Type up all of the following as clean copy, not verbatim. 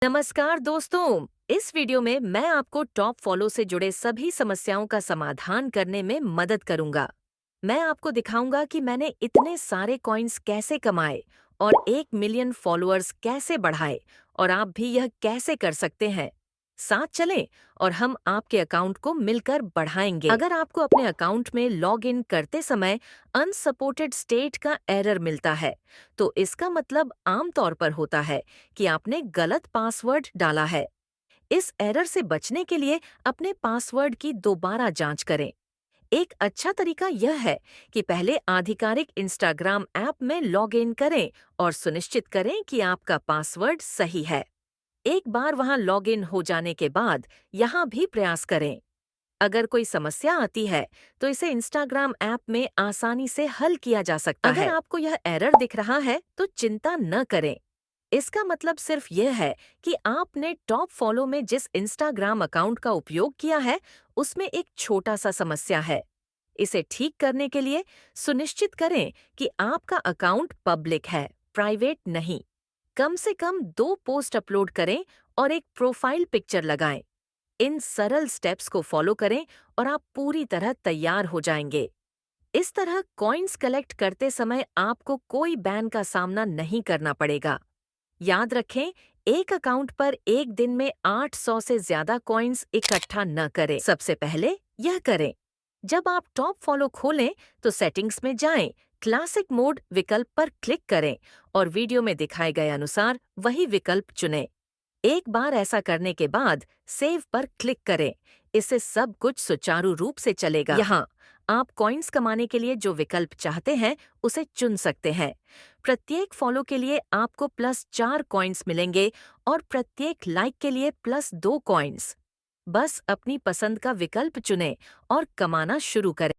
नमस्कार दोस्तों, इस वीडियो में मैं आपको टॉप फॉलो से जुड़े सभी समस्याओं का समाधान करने में मदद करूंगा। मैं आपको दिखाऊंगा कि मैंने इतने सारे कॉइन्स कैसे कमाए और 1 मिलियन फॉलोअर्स कैसे बढ़ाए और आप भी यह कैसे कर सकते हैं। साथ चलें और हम आपके अकाउंट को मिलकर बढ़ाएंगे। अगर आपको अपने अकाउंट में लॉग इन करते समय अनसपोर्टेड स्टेट का एरर मिलता है, तो इसका मतलब आमतौर पर होता है कि आपने गलत पासवर्ड डाला है। इस एरर से बचने के लिए अपने पासवर्ड की दोबारा जांच करें। एक अच्छा तरीका यह है कि पहले आधिकारिक इंस्टाग्राम ऐप में लॉग इन करें और सुनिश्चित करें कि आपका पासवर्ड सही है। एक बार वहां लॉग इन हो जाने के बाद यहां भी प्रयास करें। अगर कोई समस्या आती है तो इसे इंस्टाग्राम ऐप में आसानी से हल किया जा सकता है। अगर आपको यह एरर दिख रहा है तो चिंता न करें। इसका मतलब सिर्फ यह है कि आपने टॉप फॉलो में जिस इंस्टाग्राम अकाउंट का उपयोग किया है उसमें एक छोटा सा समस्या है। इसे ठीक करने के लिए सुनिश्चित करें कि आपका अकाउंट पब्लिक है, प्राइवेट नहीं। कम से कम 2 पोस्ट अपलोड करें और एक प्रोफाइल पिक्चर लगाएं। इन सरल स्टेप्स को फॉलो करें और आप पूरी तरह तैयार हो जाएंगे। इस तरह कॉइन्स कलेक्ट करते समय आपको कोई बैन का सामना नहीं करना पड़ेगा। याद रखें, एक अकाउंट पर एक दिन में 800 से ज्यादा कॉइन्स इकट्ठा न करें। सबसे पहले यह करें, जब आप टॉप फॉलो खोलें तो सेटिंग्स में जाएं, क्लासिक मोड विकल्प पर क्लिक करें और वीडियो में दिखाए गए अनुसार वही विकल्प चुनें। एक बार ऐसा करने के बाद सेव पर क्लिक करें। इससे सब कुछ सुचारू रूप से चलेगा। यहाँ आप कॉइन्स कमाने के लिए जो विकल्प चाहते हैं उसे चुन सकते हैं। प्रत्येक फॉलो के लिए आपको +4 कॉइन्स मिलेंगे और प्रत्येक लाइक के लिए +2 कॉइन्स। बस अपनी पसंद का विकल्प चुनें और कमाना शुरू करें।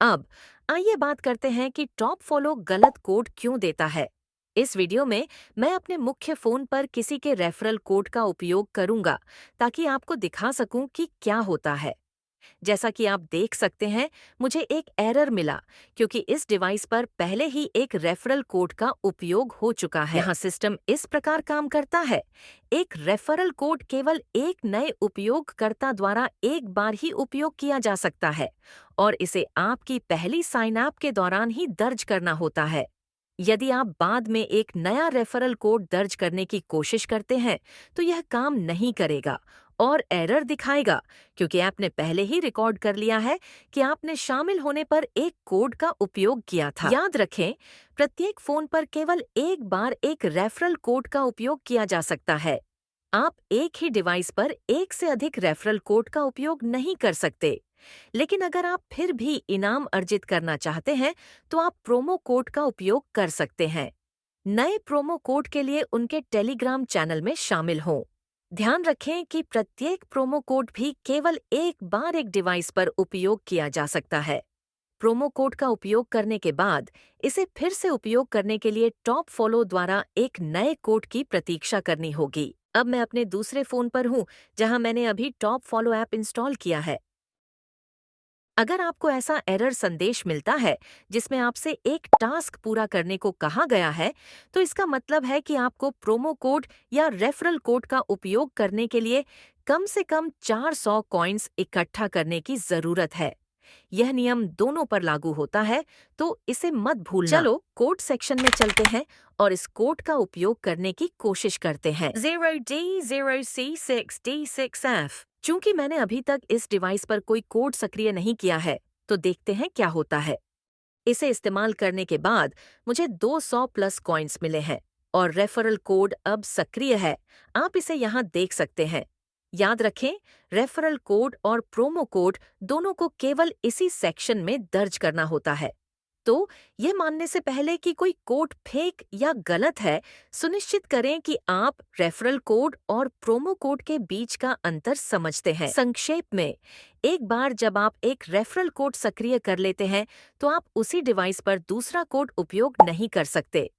अब आइए बात करते हैं कि टॉप फॉलो गलत कोड क्यों देता है। इस वीडियो में मैं अपने मुख्य फोन पर किसी के रेफरल कोड का उपयोग करूंगा ताकि आपको दिखा सकूं कि क्या होता है। जैसा कि आप देख सकते हैं, मुझे एक एरर मिला क्योंकि इस डिवाइस पर पहले ही एक रेफरल कोड का उपयोग हो चुका है। यहाँ सिस्टम इस प्रकार काम करता है। एक रेफरल कोड केवल एक नए उपयोगकर्ता द्वारा एक बार ही उपयोग किया जा सकता है और इसे आपकी पहली साइन अप के दौरान ही दर्ज करना होता है। यदि आप बाद में एक नया रेफरल कोड दर्ज करने की कोशिश करते हैं तो यह काम नहीं करेगा और एरर दिखाएगा क्योंकि ऐप ने पहले ही रिकॉर्ड कर लिया है कि आपने शामिल होने पर एक कोड का उपयोग किया था। याद रखें, प्रत्येक फोन पर केवल एक बार एक रेफरल कोड का उपयोग किया जा सकता है। आप एक ही डिवाइस पर एक से अधिक रेफरल कोड का उपयोग नहीं कर सकते। लेकिन अगर आप फिर भी इनाम अर्जित करना चाहते हैं तो आप प्रोमो कोड का उपयोग कर सकते हैं। नए प्रोमो कोड के लिए उनके टेलीग्राम चैनल में शामिल हों। ध्यान रखें कि प्रत्येक प्रोमो कोड भी केवल एक बार एक डिवाइस पर उपयोग किया जा सकता है। प्रोमो कोड का उपयोग करने के बाद इसे फिर से उपयोग करने के लिए टॉप फॉलो द्वारा एक नए कोड की प्रतीक्षा करनी होगी। अब मैं अपने दूसरे फोन पर हूं जहां मैंने अभी टॉप फॉलो ऐप इंस्टॉल किया है। अगर आपको ऐसा एरर संदेश मिलता है जिसमें आपसे एक टास्क पूरा करने को कहा गया है, तो इसका मतलब है कि आपको प्रोमो कोड या रेफरल कोड का उपयोग करने के लिए कम से कम 400 कॉइन्स इकट्ठा करने की जरूरत है। यह नियम दोनों पर लागू होता है, तो इसे मत भूलना। चलो कोड सेक्शन में चलते हैं और इस कोड का उपयोग करने की कोशिश करते हैं। 0D0C6D6F। चूंकि मैंने अभी तक इस डिवाइस पर कोई कोड सक्रिय नहीं किया है, तो देखते हैं क्या होता है। इसे इस्तेमाल करने के बाद मुझे 200 प्लस कॉइन्स मिले हैं और रेफरल कोड अब सक्रिय है। आप इसे यहाँ देख सकते हैं। याद रखें, रेफरल कोड और प्रोमो कोड दोनों को केवल इसी सेक्शन में दर्ज करना होता है। तो यह मानने से पहले कि कोई कोड फेक या गलत है, सुनिश्चित करें कि आप रेफरल कोड और प्रोमो कोड के बीच का अंतर समझते हैं। संक्षेप में, एक बार जब आप एक रेफरल कोड सक्रिय कर लेते हैं तो आप उसी डिवाइस पर दूसरा कोड उपयोग नहीं कर सकते।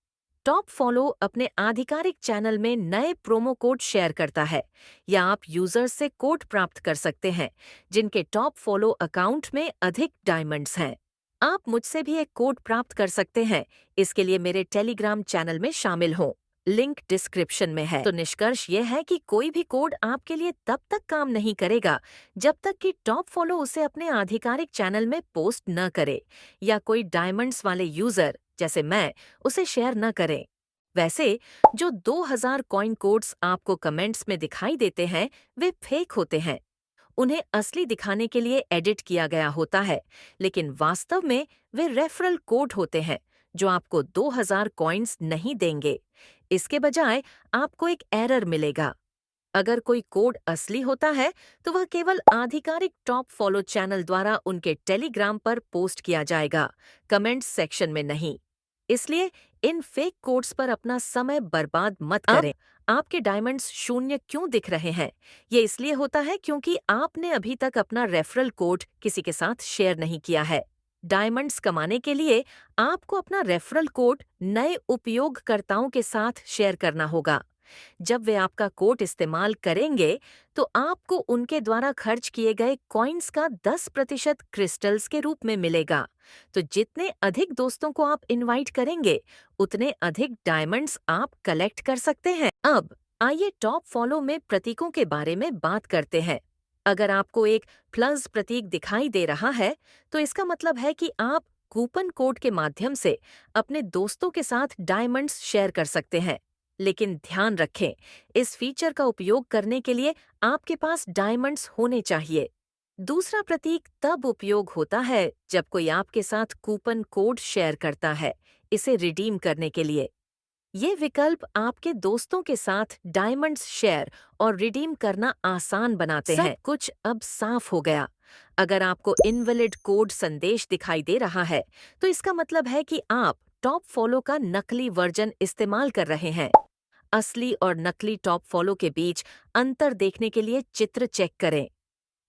टॉप फॉलो अपने आधिकारिक चैनल में नए प्रोमो कोड शेयर करता है या आप यूजर्स से कोड प्राप्त कर सकते हैं जिनके टॉप फॉलो अकाउंट में अधिक डायमंड्स हैं। आप मुझसे भी एक कोड प्राप्त कर सकते हैं। इसके लिए मेरे टेलीग्राम चैनल में शामिल हों। लिंक डिस्क्रिप्शन में है। तो निष्कर्ष यह है कि कोई भी कोड आपके लिए तब तक काम नहीं करेगा जब तक कि टॉप फॉलो उसे अपने आधिकारिक चैनल में पोस्ट न करे या कोई डायमंड्स वाले यूजर जैसे मैं उसे शेयर न करे। वैसे जो 2000 कॉइन कोड्स आपको कमेंट्स में दिखाई देते हैं वे फेक होते हैं। उन्हें असली दिखाने के लिए एडिट किया गया होता है, लेकिन वास्तव में वे रेफरल कोड होते हैं जो आपको 2000 कॉइन्स नहीं देंगे। इसके बजाय आपको एक एरर मिलेगा। अगर कोई कोड असली होता है तो वह केवल आधिकारिक टॉप फॉलो चैनल द्वारा उनके टेलीग्राम पर पोस्ट किया जाएगा, कमेंट्स सेक्शन में नहीं। इसलिए इन फेक कोड्स पर अपना समय बर्बाद मत करें। आपके डायमंड्स शून्य क्यों दिख रहे हैं? ये इसलिए होता है क्योंकि आपने अभी तक अपना रेफरल कोड किसी के साथ शेयर नहीं किया है। डायमंड्स कमाने के लिए आपको अपना रेफरल कोड नए उपयोगकर्ताओं के साथ शेयर करना होगा। जब वे आपका कोड इस्तेमाल करेंगे तो आपको उनके द्वारा खर्च किए गए कॉइन्स का 10% क्रिस्टल्स के रूप में मिलेगा। तो जितने अधिक दोस्तों को आप इनवाइट करेंगे उतने अधिक डायमंड्स आप कलेक्ट कर सकते हैं। अब आइए टॉप फॉलो में प्रतीकों के बारे में बात करते हैं। अगर आपको एक प्लस प्रतीक दिखाई दे रहा है तो इसका मतलब है कि आप कूपन कोड के माध्यम से अपने दोस्तों के साथ डायमंड्स शेयर कर सकते हैं। लेकिन ध्यान रखें, इस फीचर का उपयोग करने के लिए आपके पास डायमंड्स होने चाहिए। दूसरा प्रतीक तब उपयोग होता है जब कोई आपके साथ कूपन कोड शेयर करता है, इसे रिडीम करने के लिए। ये विकल्प आपके दोस्तों के साथ डायमंड्स शेयर और रिडीम करना आसान बनाते हैं। सब कुछ अब साफ हो गया। अगर आपको इनवैलिड कोड संदेश दिखाई दे रहा है तो इसका मतलब है कि आप टॉप फॉलो का नकली वर्जन इस्तेमाल कर रहे हैं। असली और नकली टॉप फॉलो के बीच अंतर देखने के लिए चित्र चेक करें।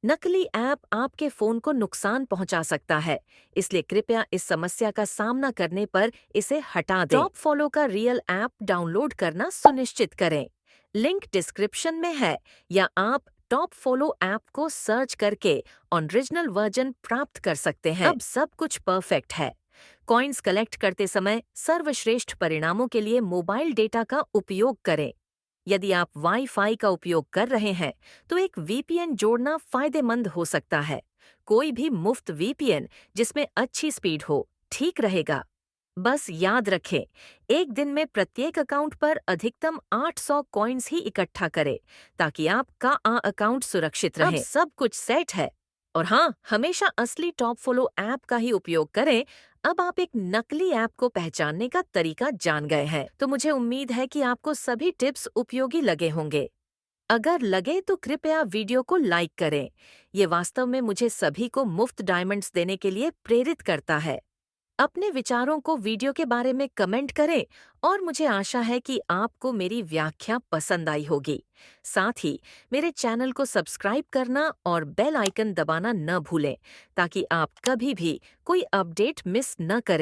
नकली ऐप आपके फोन को नुकसान पहुंचा सकता है, इसलिए कृपया इस समस्या का सामना करने पर इसे हटा दें। टॉप फॉलो का रियल ऐप डाउनलोड करना सुनिश्चित करें। लिंक डिस्क्रिप्शन में है, या आप टॉप फॉलो ऐप को सर्च करके ओरिजिनल वर्जन प्राप्त कर सकते हैं। अब सब कुछ परफेक्ट है। कॉइन्स कलेक्ट करते समय सर्वश्रेष्ठ परिणामों के लिए मोबाइल डेटा का उपयोग करें। यदि आप वाईफाई का उपयोग कर रहे हैं तो एक वीपीएन जोड़ना फायदेमंद हो सकता है। कोई भी मुफ्त वीपीएन जिसमें अच्छी स्पीड हो ठीक रहेगा। बस याद रखें, एक दिन में प्रत्येक अकाउंट पर अधिकतम 800 कॉइन्स ही इकट्ठा करें ताकि आपका अकाउंट सुरक्षित रहे। अब सब कुछ सेट है। और हाँ, हमेशा असली टॉप फॉलो ऐप का ही उपयोग करें। अब आप एक नकली ऐप को पहचानने का तरीका जान गए हैं, तो मुझे उम्मीद है कि आपको सभी टिप्स उपयोगी लगे होंगे। अगर लगे तो कृपया वीडियो को लाइक करें। ये वास्तव में मुझे सभी को मुफ्त डायमंड्स देने के लिए प्रेरित करता है। अपने विचारों को वीडियो के बारे में कमेंट करें और मुझे आशा है कि आपको मेरी व्याख्या पसंद आई होगी। साथ ही मेरे चैनल को सब्सक्राइब करना और बेल आइकन दबाना न भूलें ताकि आप कभी भी कोई अपडेट मिस न करें।